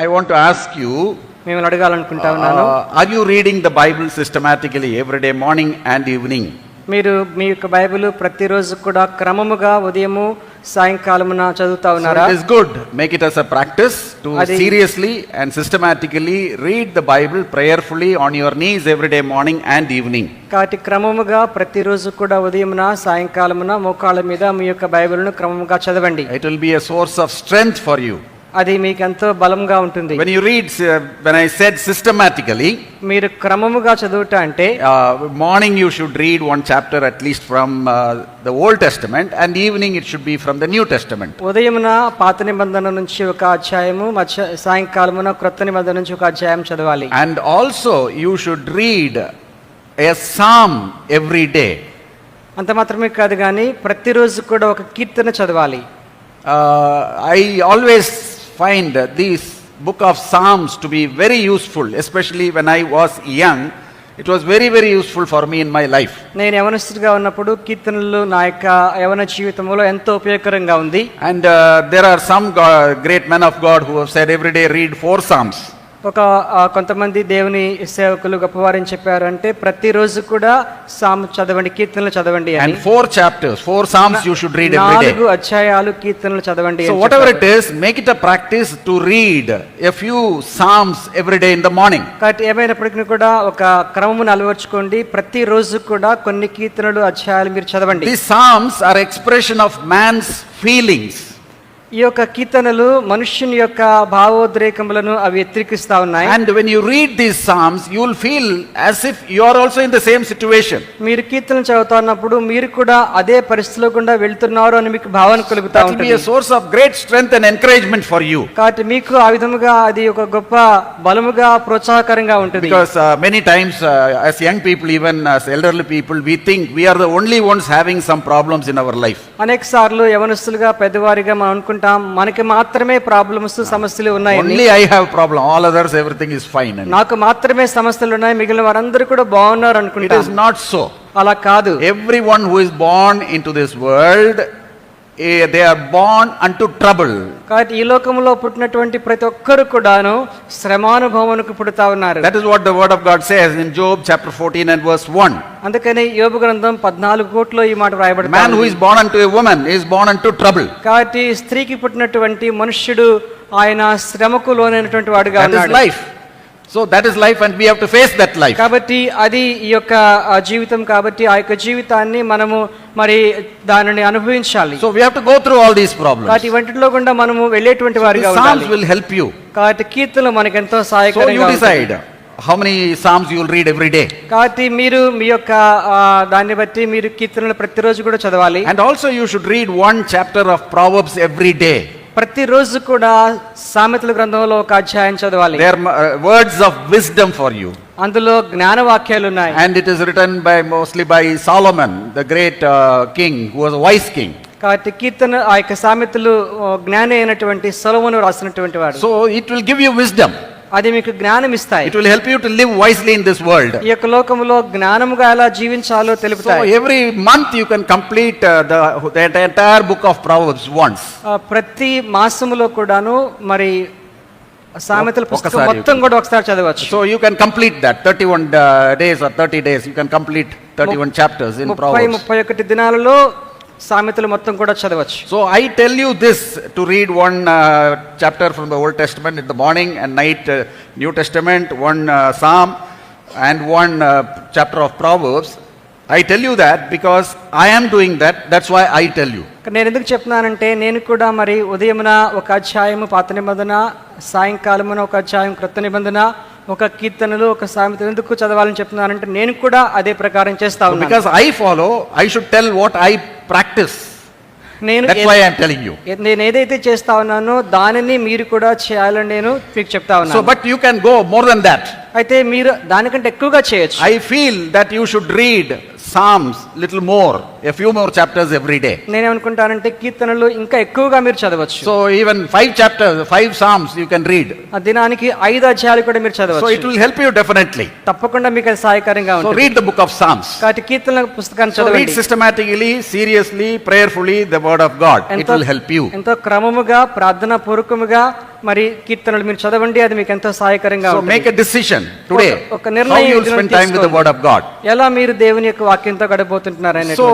I want to ask you, మిమ్మల్ని అడగాలనుకుంటా ఉన్నాను. are you reading the Bible systematically every day, morning and evening? మీరు మీ యొక్క Bible ప్రతిరోజు కూడా క్రమముగా ఉదయము సాయంకాలమున చదువుతా So ఉన్నారా? it is good. Make it as a practice to seriously and systematically read the Bible prayerfully on your knees every day, morning and evening. కాబట్టి క్రమముగా ప్రతిరోజు కూడా ఉదయమున సాయంకాలమున మోకాళ్ళ మీద మీ యొక్క బైబిల్ను క్రమముగా చదవండి. It will be a source of strength for you. అది మీకు ఎంతో బలంగా ఉంటుంది. When you read, when I said systematically, మీరు క్రమముగా చదువుట అంటే morning you should read one chapter at least from the Old Testament, and evening it should be from the New Testament. ఉదయమున పాత నిబంధన నుంచి ఒక అధ్యాయము, సాయంకాలమున క్రొత్త నిబంధన నుంచి ఒక అధ్యాయం చదవాలి. And also you should read a psalm every day. అంత మాత్రమే కాదు కానీ ప్రతిరోజు కూడా ఒక కీర్తన చదవాలి. I always find this book of Psalms to be very useful, especially when I was young. It was very, very useful for me in my life. నేను యవనస్తుడిగా ఉన్నప్పుడు కీర్తనలు నా యొక్క యవన జీవితంలో ఎంతో ఉపయోగకరంగా ఉంది. And there are some great men of God who have said every day read 4 Psalms. ఒక కొంతమంది దేవుని సేవకులు గొప్పవారని చెప్పారు అంటే ప్రతిరోజు కూడా సామ్ చదవండి, కీర్తనలు చదవండి అని. And 4 chapters, 4 Psalms you should read every day. 4 అధ్యాయాలు కీర్తనలు చదవండి. So whatever it is, make it a practice to read a few Psalms every day in the morning. కాబట్టి ఏమైనప్పటికీ కూడా ఒక క్రమమును అలవర్చుకోండి. ప్రతిరోజు కూడా కొన్ని కీర్తనలు అధ్యాయాలు మీరు చదవండి. These Psalms are expression of man's feelings. ఈ యొక్క కీర్తనలు మనుష్యుని యొక్క భావోద్రేకములను అవి వ్యతిరేకిస్తా ఉన్నాయి. And when you read these Psalms, you will feel as if you are also in the same situation. మీరు కీర్తనలు చదువుతున్నప్పుడు మీరు కూడా అదే పరిస్థితిలో గుండా వెళ్తున్నారు అని మీకు భావన కలుగుతా That will ఉంటుంది. be a source of great strength and encouragement for you. కాబట్టి మీకు ఆ విధముగా అది ఒక గొప్ప బలముగా ప్రోత్సాహకరంగా ఉంటుంది. Because many times as young people, even as elderly people, we think we are the only ones having some problems in our life. అనేక సార్లు యవనస్తులుగా పెద్దవారిగా మనం అనుకుంటాం మనకి మాత్రమే ప్రాబ్లమ్స్, సమస్యలు ఉన్నాయి. Only I have problem, all others everything is fine. నాకు మాత్రమే సమస్యలు ఉన్నాయి, మిగిలిన వారందరూ కూడా బాగున్నారు It అనుకుంటాం. is not so. అలా కాదు. Everyone who is born into this world, they are born unto trouble. కాబట్టి ఈ లోకంలో పుట్టినటువంటి ప్రతి ఒక్కరు కూడాను శ్రమానుభవానికి పుడతా ఉన్నారు. That is what the word of God says in Job chapter 14 and verse 1. అందుకని యోబు గ్రంథం 14:1 ఈ మాట రాయబడింది. Man who is born unto a woman is born unto trouble. కాబట్టి స్త్రీకి పుట్టినటువంటి మనుష్యుడు ఆయన శ్రమకు లోనైనటువంటి వాడుగా That is ఉన్నాడు. life. So that is life and we have to face that life. కాబట్టి అది ఈ యొక్క జీవితం, కాబట్టి ఆ యొక్క జీవితాన్ని మనము మరి దానిని అనుభవించాలి. So we have to go through all these problems. కాబట్టి వంటిలో గుండా మనము వెళ్ళేటువంటి వారిగా The Psalms ఉండాలి. will help you. కాబట్టి కీర్తనలు మనకు ఎంతో So you సహాయకరంగా decide how many Psalms you will read every day. కాబట్టి మీరు మీ యొక్క దాన్ని బట్టి మీరు కీర్తనలు ప్రతిరోజు కూడా చదవాలి. And also you should read one chapter of Proverbs every day. ప్రతిరోజు కూడా సామెతల గ్రంథంలో ఒక అధ్యాయం చదవాలి. They are words of wisdom for you. అందులో జ్ఞాన వాక్యాలు ఉన్నాయి. And it is written mostly by Solomon, the great king, who was a wise king. కాబట్టి కీర్తన ఆ యొక్క సామెతలు జ్ఞాని అయినటువంటి సొలొమోను రాసినటువంటి వాడు. So it will give you wisdom. అది మీకు జ్ఞానం ఇస్తాయి. It will help you to live wisely in this world. ఈ యొక్క లోకములో జ్ఞానముగా ఎలా జీవించాలో So తెలుపుతాయి. every month you can complete the entire book of Proverbs once. ప్రతి మాసములో కూడాను మరి సామెతల పుస్తకం మొత్తం కూడా ఒకసారి చదవచ్చు. So you can complete that 31 days or 30 days. You can complete 31 chapters in Proverbs. 31 దినాలలో సామెతలు మొత్తం కూడా చదవచ్చు. So I tell you this to read one chapter from the Old Testament in the morning and night, New Testament, one Psalm and one chapter of Proverbs. I tell you that because I am doing that. That's why I tell you. నేను ఎందుకు చెప్తున్నానంటే నేను కూడా మరి ఉదయమున ఒక అధ్యాయము పాత నిబంధన, సాయంకాలమున ఒక అధ్యాయం క్రొత్త నిబంధన, ఒక కీర్తనలు, ఒక సామెతలు ఎందుకు చదవాలని చెప్తున్నానంటే నేను కూడా అదే ప్రకారం చేస్తా ఉన్నాను. Because I follow, I should tell what I practice. That's why I am telling you. నేను ఏదైతే చేస్తా ఉన్నానో దానిని మీరు కూడా చేయాలని నేను మీకు చెప్తా ఉన్నాను. So but you can go more than that. అయితే మీరు దానికంటే ఎక్కువగా చేయొచ్చు. I feel that you should read Psalms little more, a few more chapters every day. నేనేమనుకుంటానంటే కీర్తనలు ఇంకా ఎక్కువగా మీరు చదవచ్చు. So even 5 chapters, 5 Psalms you can read. ఆ దినానికి 5 అధ్యాయాలు కూడా మీరు చదవచ్చు. So it will help you definitely. తప్పకుండా మీకు అది సహాయకరంగా ఉంటుంది. So read the book of Psalms. కాబట్టి కీర్తనల పుస్తకాన్ని So read చదవండి. systematically, seriously, prayerfully the word of God. It will help you. ఎంతో క్రమముగా ప్రార్థనా పూర్వకముగా మరి కీర్తనలు మీరు చదవండి, అది మీకు ఎంతో సహాయకరంగా So ఉంటుంది. make a decision today ఒక how నిర్ణయం you will ఈ దినం spend time with the తీసుకోండి. word of God. ఎలా మీరు దేవుని యొక్క వాక్యంతో గడబోతుంటున్నారు So